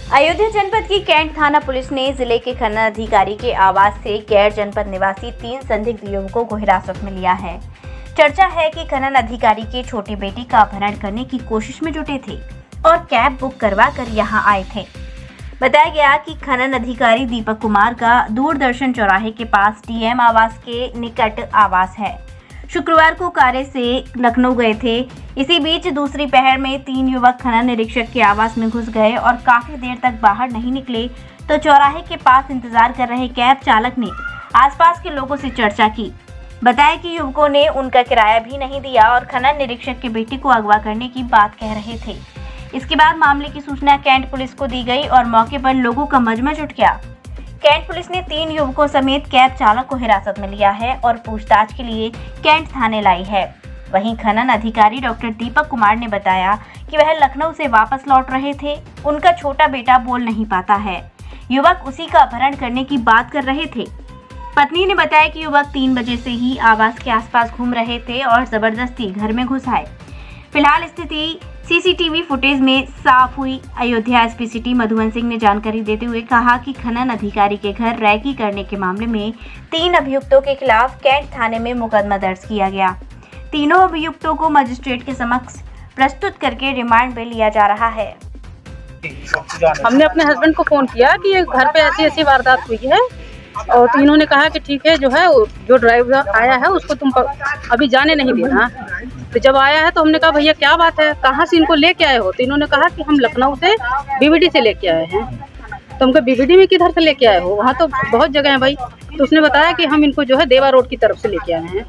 अयोध्या जनपद की कैंट थाना पुलिस ने जिले के खनन अधिकारी के आवास से गैर जनपद निवासी 3 संदिग्ध युवकों को हिरासत में लिया है। चर्चा है कि खनन अधिकारी की छोटी बेटी का अपहरण करने की कोशिश में जुटे थे और कैब बुक करवा कर यहां आए थे। बताया गया कि खनन अधिकारी दीपक कुमार का दूरदर्शन चौराहे के पास डीएम आवास के निकट आवास है। शुक्रवार को कार्य से लखनऊ गए थे। इसी बीच दूसरी पहर में 3 युवक खनन निरीक्षक के आवास में घुस गए और काफी देर तक बाहर नहीं निकले तो चौराहे के पास इंतजार कर रहे कैब चालक ने आसपास के लोगों से चर्चा की। बताया कि युवकों ने उनका किराया भी नहीं दिया और खनन निरीक्षक की बेटी को अगवा करने की बात कह रहे थे। इसके बाद मामले की सूचना कैंट पुलिस को दी गई और मौके पर लोगों का मजमा जुट गया। कैंट पुलिस ने 3 युवकों समेत कैब चालक को हिरासत में लिया है और पूछताछ के लिए कैंट थाने लाई है। वहीं खनन अधिकारी डॉक्टर दीपक कुमार ने बताया कि वह लखनऊ से वापस लौट रहे थे। उनका छोटा बेटा बोल नहीं पाता है। युवक उसी का अपहरण करने की बात कर रहे थे। पत्नी ने बताया कि युवक 3 बजे से ही आवास के आसपास घूम रहे थे और जबरदस्ती घर में घुस आए। फिलहाल स्थिति सीसीटीवी फुटेज में साफ हुई। अयोध्या एसपी सिटी मधुबन सिंह ने जानकारी देते हुए कहा कि खनन अधिकारी के घर रैकी करने के मामले में 3 अभियुक्तों के खिलाफ कैंट थाने में मुकदमा दर्ज किया गया। तीनों अभियुक्तों को मजिस्ट्रेट के समक्ष प्रस्तुत करके रिमांड पे लिया जा रहा है। हमने अपने हस्बैंड को फोन किया कि ये घर पे ऐसी ऐसी वारदात हुई है और तीनों ने कहा कि ठीक है, जो ड्राइवर आया है उसको तुम अभी जाने नहीं देना। तो जब आया है तो हमने कहा भैया क्या बात है, कहाँ से इनको लेके आए हो? तो इन्होंने कहा कि हम लखनऊ से बीबीडी से लेके आए हैं। तो हमको बीबीडी में किधर से लेके आए हो? वहाँ तो बहुत जगह है भाई। तो उसने बताया कि हम इनको देवा रोड की तरफ से लेके आए हैं,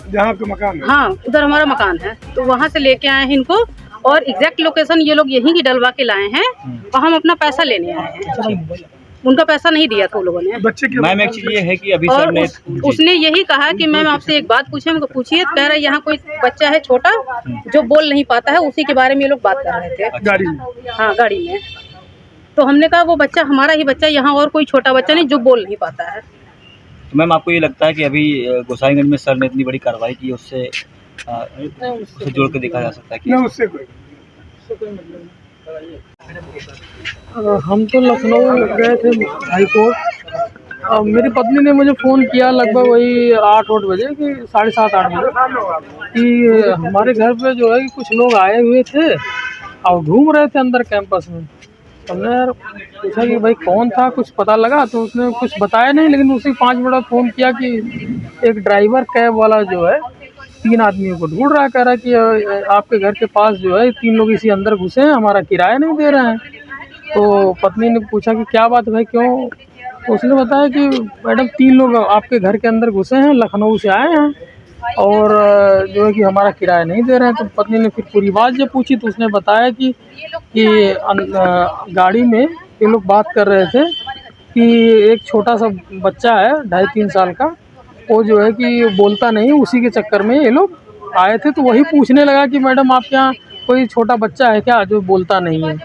जहाँ आपका मकान है। हाँ, उधर हमारा मकान है। तो वहाँ से लेके आए हैं इनको और एग्जैक्ट लोकेशन ये लोग यहीं की डलवा के लाए हैं और हम अपना पैसा लेने आए हैं। उनका पैसा नहीं दिया था उन लोगों ने। बच्चे की मैम एक चीज ये है कि अभी और सर ने उसने यही कहा कि मैम आपसे एक बात पूछे। हमको पूछिए। कह रहा है यहाँ कोई बच्चा है छोटा जो बोल नहीं पाता है, उसी के बारे में ये लोग बात कर रहे थे गाड़ी में। हाँ, गाड़ी में। तो हमने कहा वो बच्चा हमारा ही बच्चा, यहाँ और कोई छोटा बच्चा नहीं जो बोल नहीं पाता है। तो मैम आपको ये लगता है कि अभी गोसाईगंज में सर ने इतनी बड़ी कार्रवाई की, उससे जोड़ के देखा जा सकता है कि ना उससे कोई हम तो लखनऊ गए थे हाई कोर्ट। मेरी पत्नी ने मुझे फ़ोन किया लगभग वही 8-8 बजे कि 7:30-8 बजे कि हमारे घर पे कि कुछ लोग आए हुए थे और घूम रहे थे अंदर कैंपस में। हमने यार पूछा कि भाई कौन था, कुछ पता लगा? तो उसने कुछ बताया नहीं, लेकिन उसी 5 मिनट बाद फ़ोन किया कि एक ड्राइवर कैब वाला 3 आदमियों को ढूंढ रहा है। कह रहा है कि आपके घर के पास 3 लोग इसी अंदर घुसे हैं, हमारा किराया नहीं दे रहे हैं। तो पत्नी ने पूछा कि क्या बात है भाई, क्यों? तो उसने बताया कि मैडम 3 लोग आपके घर के अंदर घुसे हैं, लखनऊ से आए हैं और कि हमारा किराया नहीं दे रहे हैं। तो पत्नी ने फिर पूरी बात जब पूछी तो उसने बताया कि गाड़ी में ये लोग बात कर रहे थे कि एक छोटा सा बच्चा है 2.5-3 साल का, वो कि बोलता नहीं, उसी के चक्कर में ये लोग आए थे। तो वही पूछने लगा कि मैडम आपके यहाँ कोई छोटा बच्चा है क्या जो बोलता नहीं है?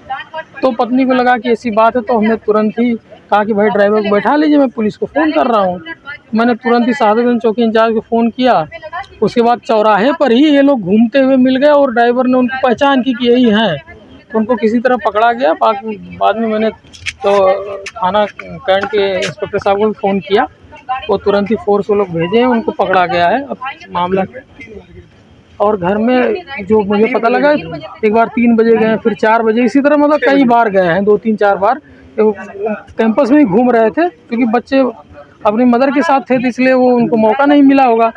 तो पत्नी को लगा कि ऐसी बात है, तो हमने तुरंत ही कहा कि भाई ड्राइवर को बैठा लीजिए, मैं पुलिस को फ़ोन कर रहा हूँ। मैंने तुरंत ही सादतगंज चौकी इंचार्ज को फ़ोन किया। उसके बाद चौराहे पर ही ये लोग घूमते हुए मिल गए और ड्राइवर ने उनको पहचान की कि यही हैं। तो उनको किसी तरह पकड़ा गया। बाद में मैंने तो थाना कैंट के इंस्पेक्टर साहब को भी फ़ोन किया, वो तुरंत ही फोर्स वो लोग भेजे हैं, उनको पकड़ा गया है। अब मामला और घर में जो मुझे पता लगा, एक बार 3 बजे गए, फिर 4 बजे, इसी तरह मतलब कई बार गए हैं, 2-3-4 बार। तो कैंपस में ही घूम रहे थे क्योंकि बच्चे अपनी मदर के साथ थे, तो इसलिए वो उनको मौका नहीं मिला होगा।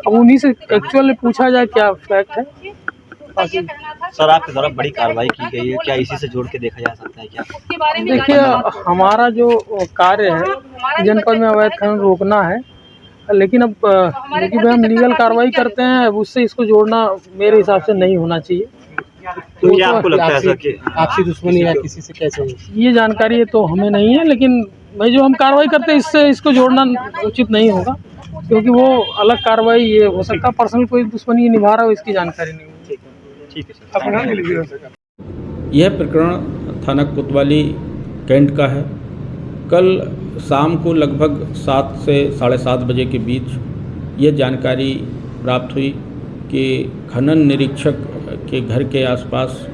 अब उन्हीं से एक्चुअली पूछा जाए क्या फैक्ट है। सर आपके द्वारा बड़ी कार्रवाई की गई है, क्या इसी से जोड़ के देखा जा सकता है क्या? देखिए, हमारा जो कार्य है जनपद में अवैध खनन रोकना है, लेकिन अब क्योंकि भाई हम लीगल कार्रवाई करते हैं, अब उससे इसको जोड़ना मेरे हिसाब से नहीं होना चाहिए। तो क्या आपको लगता है सर कि आपसी दुश्मनी है किसी से कैसे? ये जानकारी तो हमें नहीं है, लेकिन भाई जो हम कार्रवाई करते हैं इससे इसको जोड़ना उचित नहीं होगा, क्योंकि वो अलग कार्रवाई ये हो सकता है, पर्सनल कोई दुश्मनी निभा रहा हो इसकी जानकारी नहीं होगी। ठीक है सर। यह प्रकरण थाना कोतवाली कैंट का है। कल शाम को लगभग 7 से 7:30 बजे के बीच ये जानकारी प्राप्त हुई कि खनन निरीक्षक के घर के आसपास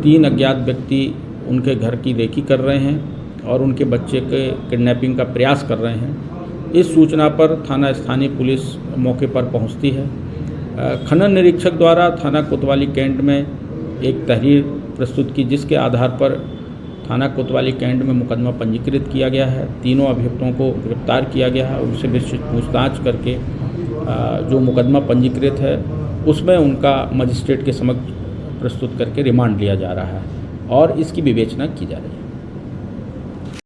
3 अज्ञात व्यक्ति उनके घर की रेकी कर रहे हैं और उनके बच्चे के किडनैपिंग का प्रयास कर रहे हैं। इस सूचना पर थाना स्थानीय पुलिस मौके पर पहुंचती है। खनन निरीक्षक द्वारा थाना कोतवाली कैंट में एक तहरीर प्रस्तुत की, जिसके आधार पर थाना कोतवाली कैंट में मुकदमा पंजीकृत किया गया है। तीनों अभियुक्तों को गिरफ्तार किया गया है। उनसे विस्तृत पूछताछ करके जो मुकदमा पंजीकृत है उसमें उनका मजिस्ट्रेट के समक्ष प्रस्तुत करके रिमांड लिया जा रहा है और इसकी विवेचना की जा रही है।